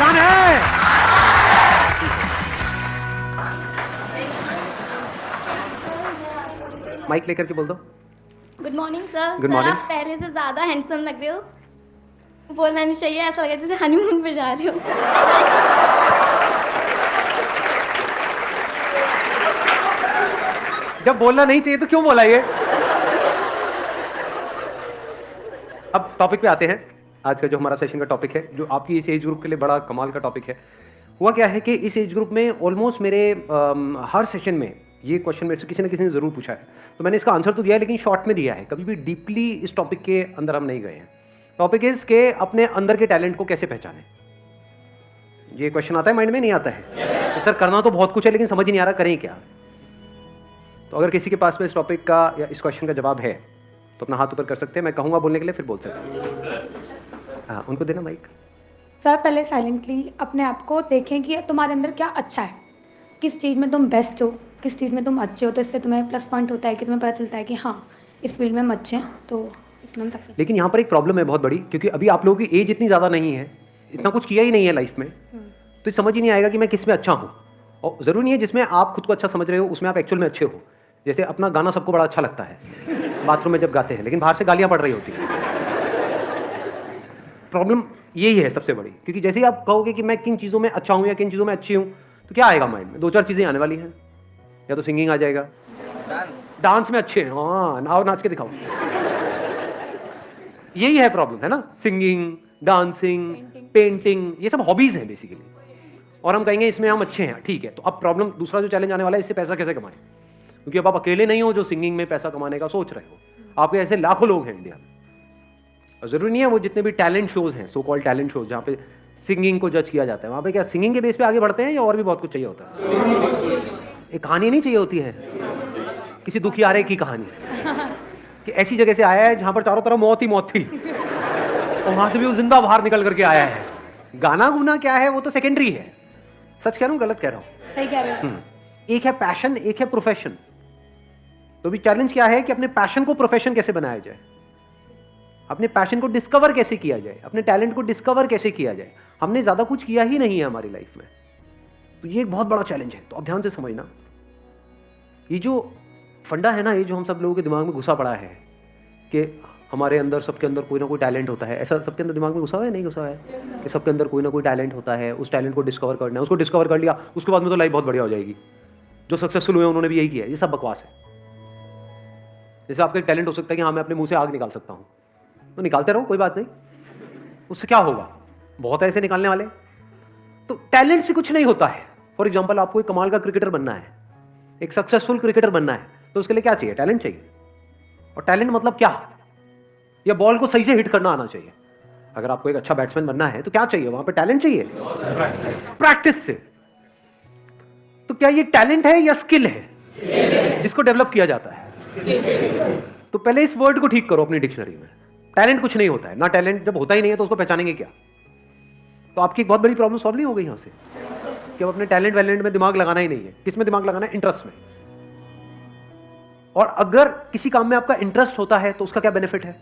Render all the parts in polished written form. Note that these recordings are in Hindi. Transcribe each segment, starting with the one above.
आसान है। माइक लेकर के बोल दो। Good morning sir. Good sir morning. आप पहले से ज़्यादा हैंडसम लग रहे हो। बोलना नहीं चाहिए, ऐसा लग रहा है जैसे हनीमून पे जा रहे हो। जब बोलना नहीं चाहिए तो क्यों बोला ये? अब टॉपिक पे आते हैं। आज का जो हमारा सेशन का टॉपिक है, जो आपकी इस एज ग्रुप के लिए बड़ा कमाल का टॉपिक है। हुआ क्या है कि इस एज ग्रुप में ऑलमोस्ट मेरे हर सेशन में ये क्वेश्चन मेरे से किसी न किसी ने जरूर पूछा है, तो मैंने इसका आंसर तो दिया है लेकिन शॉर्ट में दिया है, कभी भी डीपली इस टॉपिक के अंदर हम नहीं गए हैं। टॉपिक इज के अपने अंदर के टैलेंट को कैसे पहचानें। ये क्वेश्चन आता है माइंड में, नहीं आता है? तो सर करना तो बहुत कुछ है लेकिन समझ ही नहीं आ रहा करें क्या। तो अगर किसी के पास में इस टॉपिक का या इस क्वेश्चन का जवाब है तो अपना हाथ ऊपर कर सकते हैं, मैं कहूँगा बोलने के लिए, फिर बोल सकते हैं। हाँ, उनको देना माइक। सर पहले साइलेंटली अपने आप को देखें कि तुम्हारे अंदर क्या अच्छा है, किस चीज़ में तुम बेस्ट हो, किस चीज़ में तुम अच्छे हो, तो इससे तुम्हें प्लस पॉइंट होता है कि तुम्हें पता चलता है कि हाँ इस फील्ड में हम अच्छे हैं, तो इसमें हम सक्सेस। लेकिन यहाँ पर एक प्रॉब्लम है बहुत बड़ी, क्योंकि अभी आप लोगों की एज इतनी ज़्यादा नहीं है, इतना कुछ किया ही नहीं है लाइफ में, तो समझ ही नहीं आएगा कि मैं किस में अच्छा हूँ। और ज़रूरी नहीं है जिसमें आप खुद को अच्छा समझ रहे हो उसमें आप एक्चुअल में अच्छे हो। जैसे अपना गाना सबको बड़ा अच्छा लगता है बाथरूम में जब गाते हैं, लेकिन बाहर से गालियाँ पड़ रही होती हैं। प्रॉब्लम यही है सबसे बड़ी, क्योंकि जैसे ही आप कहोगे कि मैं किन चीज़ों में अच्छा हूँ या किन चीज़ों में अच्छी हूँ, तो क्या आएगा माइंड में? दो चार चीज़ें आने वाली हैं। या तो सिंगिंग आ जाएगा, डांस में अच्छे हैं, हाँ नाव नाच के दिखाओ। यही है प्रॉब्लम, है ना? सिंगिंग, डांसिंग, पेंटिंग, ये सब हॉबीज हैं बेसिकली। और हम कहेंगे इसमें हम अच्छे हैं, ठीक है। तो अब प्रॉब्लम दूसरा जो चैलेंज आने वाला है, इससे पैसा कैसे कमाएं? क्योंकि अब आप अकेले नहीं हो जो सिंगिंग में पैसा कमाने का सोच रहे हो, आपके ऐसे लाखों लोग हैं इंडिया में। और जरूरी नहीं है वो जितने भी टैलेंट शोज हैं, सो कॉल्ड टैलेंट शोज, जहाँ पे सिंगिंग को जज किया जाता है, वहाँ पे क्या सिंगिंग के बेस पे आगे बढ़ते हैं या और भी बहुत कुछ चाहिए होता है? एक कहानी नहीं चाहिए होती है, किसी दुखियारे की कहानी कि ऐसी जगह से आया है जहाँ पर चारों तरफ मौत ही मौत थी और वहां से भी वो जिंदा बाहर निकल करके आया है। गाना गुना क्या है वो तो सेकेंडरी है। सच कह रहा हूँ गलत कह रहा हूँ? सही कह रहे हो। एक है पैशन, एक है प्रोफेशन। तो भी चैलेंज क्या है कि अपने पैशन को प्रोफेशन कैसे बनाया जाए, अपने पैशन को डिस्कवर कैसे किया जाए, अपने टैलेंट को डिस्कवर कैसे किया जाए। हमने ज्यादा कुछ किया ही नहीं है हमारी लाइफ में, तो ये एक बहुत बड़ा चैलेंज है। तो अब ध्यान से समझना, ये जो फंडा है ना, ये जो हम सब लोगों के दिमाग में घुसा पड़ा है कि हमारे अंदर, सबके अंदर कोई ना कोई टैलेंट होता है, ऐसा सबके अंदर दिमाग में घुसा हुआ है, नहीं घुसा हुआ है? कि सबके अंदर कोई ना कोई टैलेंट होता है, उस टैलेंट को डिस्कवर करना है, उसको डिस्कवर कर लिया उसके बाद में तो लाइफ बहुत बढ़िया हो जाएगी। जो सक्सेसफुल हुए उन्होंने भी यही किया है। ये सब बकवास है। जैसे आपका एक टैलेंट हो सकता है कि हाँ मैं अपने मुंह से आग निकाल सकता हूँ, तो निकालते रहो, कोई बात नहीं, उससे क्या होगा? बहुत ऐसे निकालने वाले। तो टैलेंट से कुछ नहीं होता है। फॉर एग्जाम्पल, आपको एक कमाल का क्रिकेटर बनना है, एक सक्सेसफुल क्रिकेटर बनना है, तो उसके लिए क्या चाहिए? टैलेंट चाहिए। और टैलेंट मतलब क्या? या बॉल को सही से हिट करना आना चाहिए। अगर आपको एक अच्छा बैट्समैन बनना है तो क्या चाहिए? वहां पे टैलेंट चाहिए, प्रैक्टिस से। तो क्या ये टैलेंट है या स्किल है जिसको डेवलप किया जाता है? तो पहले इस वर्ड को ठीक करो अपनी डिक्शनरी में। टैलेंट कुछ नहीं होता है ना। टैलेंट जब होता ही नहीं है तो उसको पहचानेंगे क्या? तो आपकी एक बहुत बड़ी प्रॉब्लम सॉल्व नहीं हो गई यहां से कि अब अपने टैलेंट वैलेंट में दिमाग लगाना ही नहीं है। किस में दिमाग लगाना है? इंटरेस्ट में। और अगर किसी काम में आपका इंटरेस्ट होता है तो उसका क्या बेनिफिट है?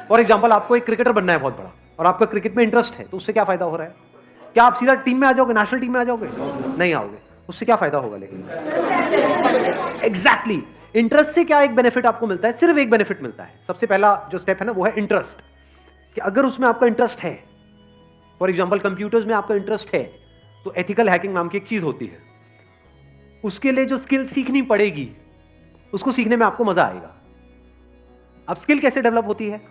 फॉर एग्जाम्पल, आपको एक क्रिकेटर बनना है बहुत बड़ा और आपका क्रिकेट में इंटरेस्ट है, तो उससे क्या फायदा हो रहा है? क्या आप सीधा टीम में आ जाओगे, नेशनल टीम में आ जाओगे? नहीं आओगे। उससे क्या फायदा होगा? लेकिन एग्जैक्टली इंटरेस्ट से क्या एक बेनिफिट आपको मिलता है? सिर्फ एक बेनिफिट मिलता है। सबसे पहला जो स्टेप है ना वो है इंटरेस्ट, कि अगर उसमें आपका इंटरेस्ट है, फॉर एग्जाम्पल कंप्यूटर्स में आपका इंटरेस्ट है, तो एथिकल हैकिंग नाम की एक चीज होती है, उसके लिए जो स्किल सीखनी पड़ेगी उसको सीखने में आपको मजा आएगा। अब स्किल कैसे डेवलप होती है?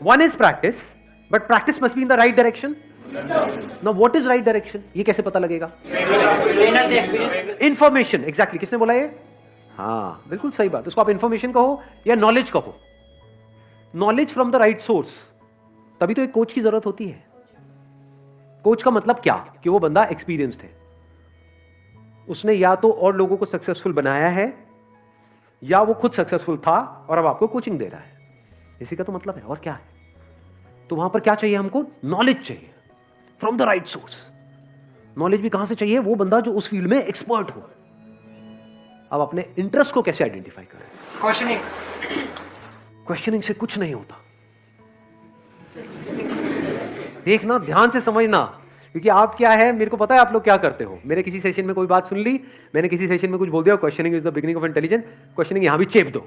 One is practice, but practice must be in the right direction. Now what is right direction? ये कैसे पता लगेगा? इंफॉर्मेशन। एग्जैक्टली, किसने बोला ये? हाँ बिल्कुल सही बात। उसको आप इंफॉर्मेशन कहो या नॉलेज कहो, knowledge from the right source. तभी तो एक कोच की जरूरत होती है। कोच का मतलब क्या? कि वो बंदा एक्सपीरियंस्ड है, उसने या तो और लोगों को सक्सेसफुल बनाया है या वो खुद सक्सेसफुल था और अब आपको कोचिंग दे रहा है। इसी का तो मतलब है, और क्या है? तो वहां पर क्या चाहिए हमको? नॉलेज चाहिए from the right source. Knowledge भी कहां से चाहिए? वो बंदा जो उस फील्ड में एक्सपर्ट हो। अब अपने इंटरेस्ट को कैसे आइडेंटिफाई करें? क्वेश्चनिंग। क्वेश्चनिंग से कुछ नहीं होता। देखना, ध्यान से समझना, क्योंकि आप क्या है, मेरे को पता है आप लोग क्या करते हो। मेरे किसी सेशन में कोई बात सुन ली, मैंने किसी सेशन में कुछ बोल दिया, questioning is the beginning of intelligence, questioning यहां भी चेप दो,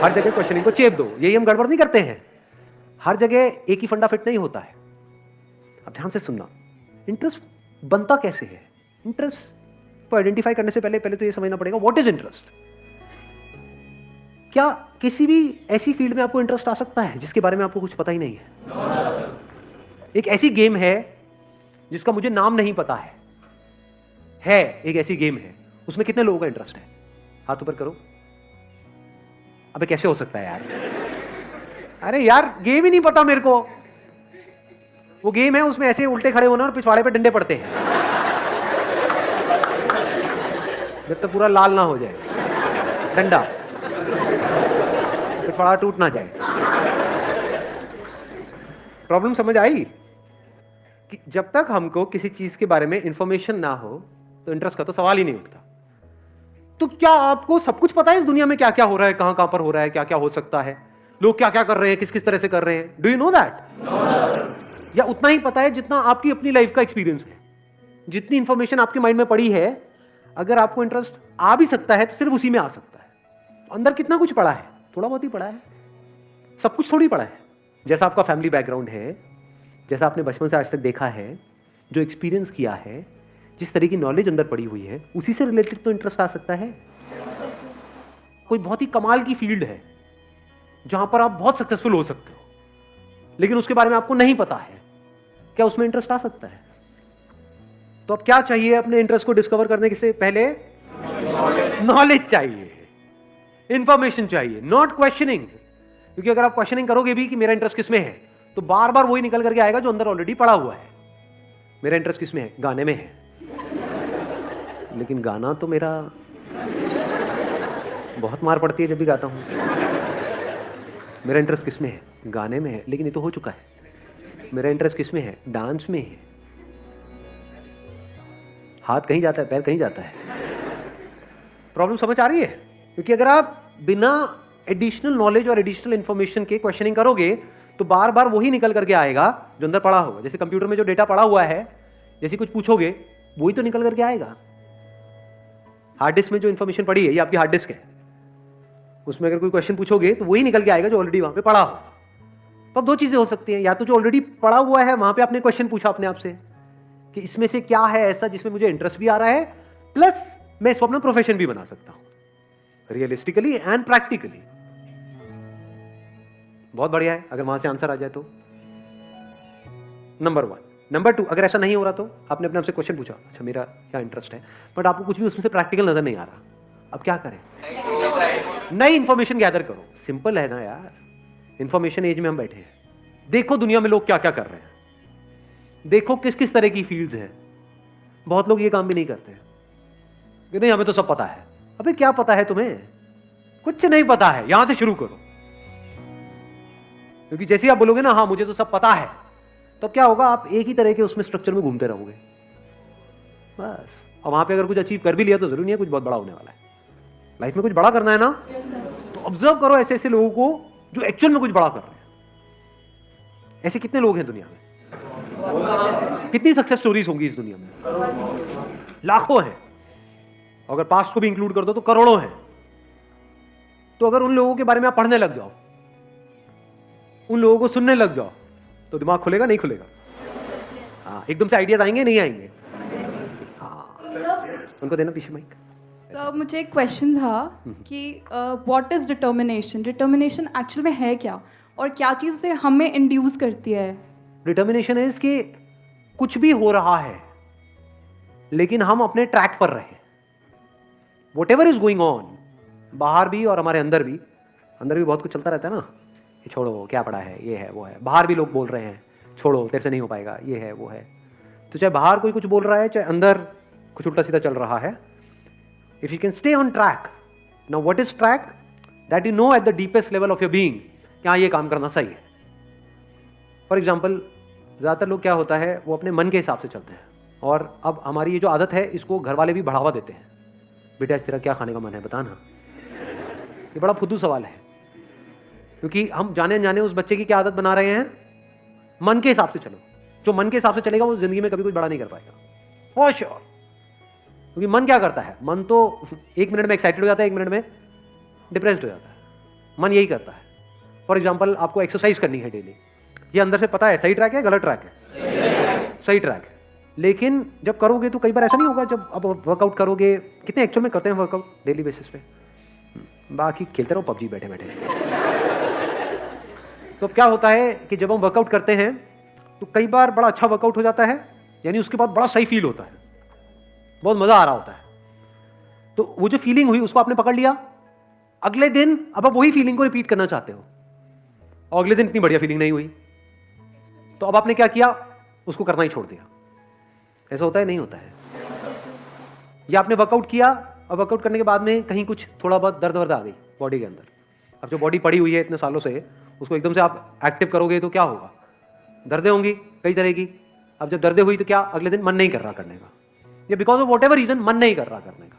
हर जगह क्वेश्चनिंग को चेप दो। यही हम गड़बड़ नहीं करते हैं, हर जगह एक ही फंडा फिट नहीं होता है। अब ध्यान से सुनना, इंटरेस्ट बनता कैसे है। इंटरेस्ट को आइडेंटिफाई करने से पहले तो ये समझना पड़ेगा व्हाट इज इंटरेस्ट। क्या किसी भी ऐसी फील्ड में आपको इंटरेस्ट आ सकता है जिसके बारे में आपको कुछ पता ही नहीं है। एक ऐसी गेम है जिसका मुझे नाम नहीं पता है एक ऐसी गेम है, उसमें कितने लोगों का इंटरेस्ट है, हाथ ऊपर करो। अबे कैसे हो सकता है यार, अरे यार गेम ही नहीं पता मेरे को। वो गेम है, उसमें ऐसे उल्टे खड़े होना और पिछवाड़े पे डंडे पड़ते हैं जब तक पूरा लाल ना हो जाए डंडा, पिछवाड़ा टूट ना जाए। प्रॉब्लम समझ आई कि जब तक हमको किसी चीज के बारे में इंफॉर्मेशन ना हो तो इंटरेस्ट का तो सवाल ही नहीं उठता। तो क्या आपको सब कुछ पता है इस दुनिया में क्या क्या हो रहा है, कहां कहां पर हो रहा है, क्या क्या हो सकता है, लोग क्या क्या कर रहे हैं, किस किस तरह से कर रहे हैं? Do you know that? या उतना ही पता है जितना आपकी अपनी लाइफ का एक्सपीरियंस है, जितनी इंफॉर्मेशन आपके माइंड में पड़ी है। अगर आपको इंटरेस्ट आ भी सकता है तो सिर्फ उसी में आ सकता है। अंदर कितना कुछ पड़ा है, थोड़ा बहुत ही पड़ा है, सब कुछ थोड़ी पड़ा है। जैसा आपका फैमिली बैकग्राउंड है, जैसा आपने बचपन से आज तक देखा है, जो एक्सपीरियंस किया है, जिस तरह की नॉलेज अंदर पड़ी हुई है, उसी से रिलेटेड तो इंटरेस्ट आ सकता है। कोई बहुत ही कमाल की फील्ड है जहां पर आप बहुत सक्सेसफुल हो सकते हो, लेकिन उसके बारे में आपको नहीं पता है, क्या उसमें इंटरेस्ट आ सकता है? तो अब क्या चाहिए अपने इंटरेस्ट को डिस्कवर करने से पहले? नॉलेज चाहिए, इंफॉर्मेशन चाहिए, नॉट क्वेश्चनिंग। क्योंकि अगर आप क्वेश्चनिंग करोगे भी कि मेरा इंटरेस्ट किसमें है, तो बार बार वही निकल करके आएगा जो अंदर ऑलरेडी पड़ा हुआ है। मेरा इंटरेस्ट किसमें है? गाने में है, लेकिन गाना तो मेरा बहुत मार पड़ती है जब भी गाता हूं। मेरा इंटरेस्ट किसमें है? गाने में है, लेकिन ये तो हो चुका है। मेरा इंटरेस्ट किसमें है? डांस में है। हाथ कहीं जाता है, पैर कहीं जाता है। प्रॉब्लम समझ आ रही है? क्योंकि अगर आप बिना एडिशनल नॉलेज और एडिशनल इंफॉर्मेशन के क्वेश्चनिंग करोगे तो बार बार वही निकल करके आएगा जो अंदर पड़ा होगा। जैसे कंप्यूटर में जो डेटा पड़ा हुआ है, जैसे कुछ पूछोगे वही तो निकल करके आएगा। हार्ड डिस्क में जो इंफॉर्मेशन पड़ी है, ये आपकी हार्ड डिस्क है, उसमें अगर कोई क्वेश्चन पूछोगे तो वही निकल के आएगा जो ऑलरेडी वहां पे पड़ा हो। तो अब दो चीजें हो सकती हैं, या तो जो ऑलरेडी पड़ा हुआ है वहां पे आपने क्वेश्चन पूछा अपने आप से कि इसमें से क्या है ऐसा जिसमें मुझे इंटरेस्ट भी आ रहा है, प्लस मैं इसको अपना प्रोफेशन भी बना सकता हूं, रियलिस्टिकली एंड प्रैक्टिकली। बहुत बढ़िया है अगर वहां से आंसर आ जाए तो। नंबर 1। नंबर 2, अगर ऐसा नहीं हो रहा तो आपने अपने आप से क्वेश्चन पूछा, अच्छा मेरा क्या इंटरेस्ट है, बट आपको कुछ भी उसमें से प्रैक्टिकल नजर नहीं आ रहा, अब क्या करें? नई इंफॉर्मेशन गैदर करो। सिंपल है ना यार, इंफॉर्मेशन एज में हम बैठे हैं। देखो दुनिया में लोग क्या क्या कर रहे हैं, देखो किस किस तरह की फील्ड्स हैं। बहुत लोग ये काम भी नहीं करते कि नहीं हमें तो सब पता है। अबे क्या पता है तुम्हें? कुछ नहीं पता है। यहां से शुरू करो, क्योंकि जैसे आप बोलोगे ना हाँ मुझे तो सब पता है, तो क्या होगा, आप एक ही तरह के उसमें स्ट्रक्चर में घूमते रहोगे बस। और वहां पे अगर कुछ अचीव कर भी लिया तो जरूरी नहीं है कुछ बहुत बड़ा होने वाला है। लाइफ में कुछ बड़ा करना है ना, तो ऑब्जर्व करो ऐसे ऐसे लोगों को जो एक्चुअल में कुछ बड़ा कर रहे हैं। ऐसे कितने लोग हैं दुनिया में? कितनी सक्सेस स्टोरीज होंगी इस दुनिया में? लाखों हैं। अगर पास्ट को भी इंक्लूड कर दो तो करोड़ों हैं। तो अगर उन लोगों के बारे में आप पढ़ने लग जाओ, उन लोगों को सुनने लग जाओ, तो दिमाग खुलेगा नहीं खुलेगा? हाँ, एकदम से आइडियाज आएंगे नहीं आएंगे? हाँ, उनको देना पीछे माइक। सर मुझे एक क्वेश्चन था कि what is determination? Determination actual में है क्या, और क्या चीज़ से हमें इंड्यूस करती है? डिटर्मिनेशन है कि कुछ भी हो रहा है लेकिन हम अपने ट्रैक पर रहे। व्हाटएवर इज गोइंग ऑन, बाहर भी और हमारे अंदर भी बहुत कुछ चलता रहता है ना। ये छोड़ो क्या पड़ा है, ये है वो है। बाहर भी लोग बोल रहे हैं छोड़ो तेरे से नहीं हो पाएगा, ये है वो है। तो चाहे बाहर कोई कुछ बोल रहा है, चाहे अंदर कुछ उल्टा सीधा चल रहा है, if you can stay on track. Now what is track? That you know at the deepest level of your being कि हाँ ये काम करना सही है। फॉर एग्जाम्पल, ज़्यादातर लोग क्या होता है वो अपने मन के हिसाब से चलते हैं, और अब हमारी ये जो आदत है इसको घर वाले भी बढ़ावा देते हैं। बेटा आज तेरा क्या खाने का मन है बता ना। ये बड़ा फुद्दू सवाल है, क्योंकि हम जाने अनजाने उस बच्चे की क्या आदत बना रहे हैं, मन के हिसाब से चलो। जो मन के हिसाब से चलेगा वो जिंदगी में कभी कुछ बड़ा नहीं कर पाएगा, फॉर श्योर। क्योंकि मन क्या करता है, मन तो 1 मिनट में एक्साइटेड हो जाता है, 1 मिनट में डिप्रेस्ड हो जाता है। मन यही करता है। फॉर एग्जाम्पल, आपको एक्सरसाइज करनी है डेली, ये अंदर से पता है सही ट्रैक है गलत ट्रैक है, सही ट्रैक है, लेकिन जब करोगे तो कई बार ऐसा नहीं होगा। जब अब वर्कआउट करोगे, कितने एक्चुअल में करते हैं वर्कआउट डेली बेसिस पे? बाकी खेलते रहो पबजी बैठे बैठे। तो क्या होता है कि जब हम वर्कआउट करते हैं तो कई बार बड़ा अच्छा वर्कआउट हो जाता है, यानी उसके बाद बड़ा सही फील होता है, बहुत मजा आ रहा होता है। तो वो जो फीलिंग हुई उसको आपने पकड़ लिया, अगले दिन अब आप वही फीलिंग को रिपीट करना चाहते हो, और अगले दिन इतनी बढ़िया फीलिंग नहीं हुई, तो अब आपने क्या किया, उसको करना ही छोड़ दिया। ऐसा होता है? नहीं होता है। या आपने वर्कआउट किया, और वर्कआउट करने के बाद में कहीं कुछ थोड़ा बहुत दर्द वर्द आ गई बॉडी के अंदर। अब जो बॉडी पड़ी हुई है इतने सालों से, उसको एकदम से आप एक्टिव करोगे तो क्या होगा, दर्दें होंगी कई तरह की। अब जब दर्दें हुई तो क्या, अगले दिन मन नहीं कर रहा करने का, या because of whatever reason मन नहीं कर रहा करने का।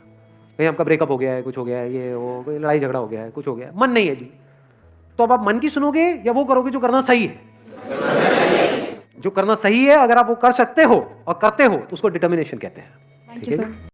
कहीं आपका ब्रेकअप हो गया है, कुछ हो गया है, ये वो कोई लड़ाई झगड़ा हो गया है, कुछ हो गया है, मन नहीं है जी। तो अब आप मन की सुनोगे या वो करोगे जो करना सही है? जो करना सही है, अगर आप वो कर सकते हो और करते हो तो उसको डिटर्मिनेशन कहते हैं। Thank you sir.